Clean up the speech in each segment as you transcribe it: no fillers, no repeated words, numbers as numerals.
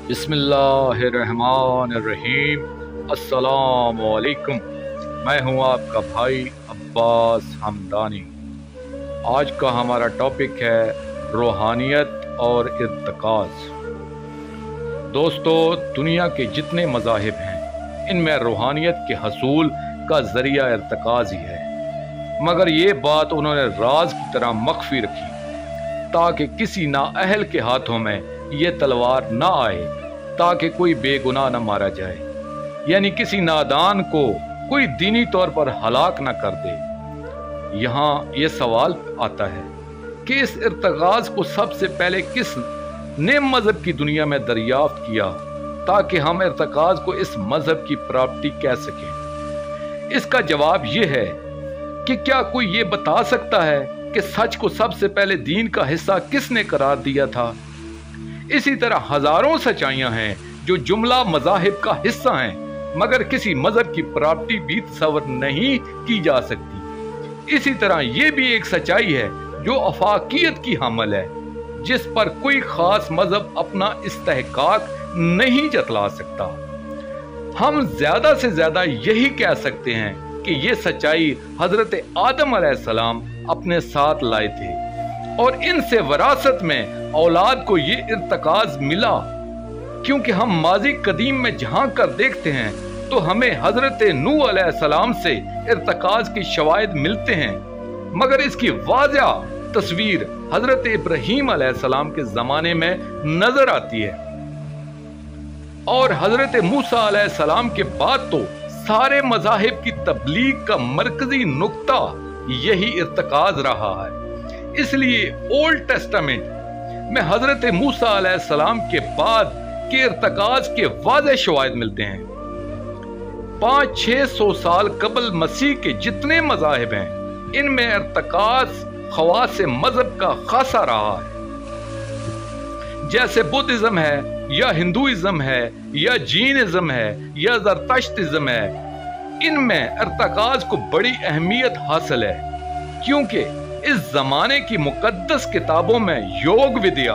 बिस्मिल्लाहिर्रहमानिर्रहीम। अस्सलामु अलैकुम। मैं हूं आपका भाई अब्बास हमदानी। आज का हमारा टॉपिक है रूहानियत और इर्तिकाज़। दोस्तों, दुनिया के जितने मज़ाहिब हैं इनमें रूहानियत के हसूल का ज़रिया इर्तिकाज़ ही है, मगर ये बात उन्होंने राज की तरह मख्फी रखी ताकि किसी नाअहल के हाथों में ये तलवार ना आए, ताकि कोई बेगुनाह न मारा जाए, यानी किसी नादान को कोई दीनी तौर पर हलाक न कर दे। यहाँ ये सवाल आता है कि इस इर्तिकाज़ को सबसे पहले किस ने मजहब की दुनिया में दरियाफ्त किया ताकि हम इर्तिकाज़ को इस मजहब की प्रॉपर्टी कह सकें। इसका जवाब ये है कि क्या कोई ये बता सकता है कि सच को सबसे पहले दीन का हिस्सा किसने करार दिया था। इसी तरह हजारों सच्चाइयां हैं जो जुमला मज़ाहिब का हिस्सा हैं, मगर किसी मजहब की प्रॉपर्टी भी तस्वर नहीं की जा सकती। इसी तरह ये भी एक सच्चाई है जो अफाकियत की हामिल है, जिस पर कोई खास मजहब अपना इस्तेहकाक नहीं जतला सकता। हम ज्यादा से ज्यादा यही कह सकते हैं कि ये सच्चाई हजरत आदम अलैहिस्सलाम अपने साथ लाए थे और इनसे विरासत में औलाद को ये इर्तिकाज़ मिला, क्योंकि हम माजी कदीम में झांक कर देखते हैं तो हमें हजरत नूह अलैहिस्सलाम से इर्तिकाज़ की शवाहिद मिलते हैं, मगर इसकी वाज़ह तस्वीर हजरत इब्राहीम अलैहिस्सलाम के ज़माने में नजर आती है। और हजरत मूसा अलैहिस्सलाम के बाद तो सारे मज़ाहिब की तबलीग का मरकजी नुक्ता यही इर्तिकाज़ रहा है। इसलिए ओल्ड टेस्टामेंट में हजरत मूसा अलैहिस्सलाम के बाद के इर्तिकाज़ के वाज़े शवाहिद मिलते हैं। 500-600 साल कबल मसीह के जितने मज़ाहिब हैं इनमें इर्तिकाज़ खवास मजहब का खासा रहा है, जैसे बुद्धिज्म है या हिंदुइज्म है या जीनिज्म है या ज़रतश्तिज्म है। इनमें इर्तिकाज़ को बड़ी अहमियत हासिल है, क्योंकि इस जमाने की मुकद्दस किताबों में योग विद्या,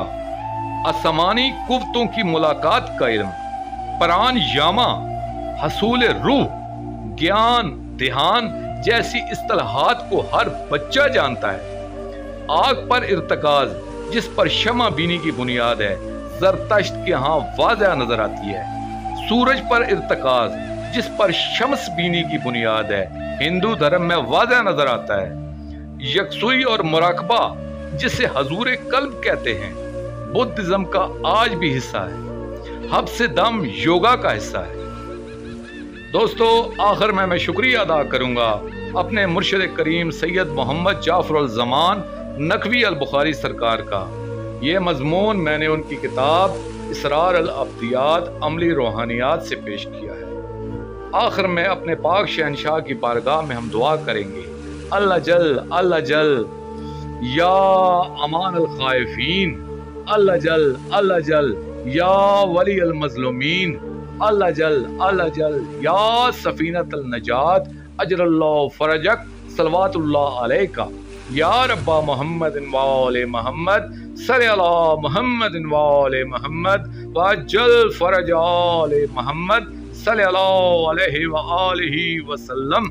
आसमानी कुव्वतों की मुलाकात का इल्म, प्राण यामा, हसूल रूह, ज्ञान, ध्यान जैसी इस्तिलाहात को हर बच्चा जानता है। आग पर इर्तिकाज़ जिस पर शमा बीनी की बुनियाद है ज़रतश्त के यहाँ वाज़ह नजर आती है। सूरज पर इर्तिकाज़ जिस पर शम्स बीनी की बुनियाद है हिंदू धर्म में वाज़ह नजर आता है। यकसुई और मुराकबा जिसे हजूर कल्ब कहते हैं बुद्धिज्म का आज भी हिस्सा है। हब्स दम योगा का हिस्सा है। दोस्तों, आखिर में मैं शुक्रिया अदा करूंगा अपने मुर्शिद करीम सैयद मोहम्मद जाफर अल ज़मान नकवी अल बुखारी सरकार का। ये मजमून मैंने उनकी किताब इसरार अल अब्दियात अमली रूहानियात से पेश किया है। आखिर में अपने पाक शहनशाह की बारगाह में हम दुआ करेंगे, अल्लाह जल या अमान अल खाइफीन, अल्लाह जल या वली अल मजलूमीन, अल्लाह जल या सफीनत अल नजात, अजरल्लाहु फरजक, सलवातुल्लाह अलैका या रब्बा मोहम्मद व आले मोहम्मद, सल्ली अला मोहम्मद व आले मोहम्मद वअज्जल फरज आले मोहम्मद, सल्ली अला अलैहि व आलिहि वसल्लम।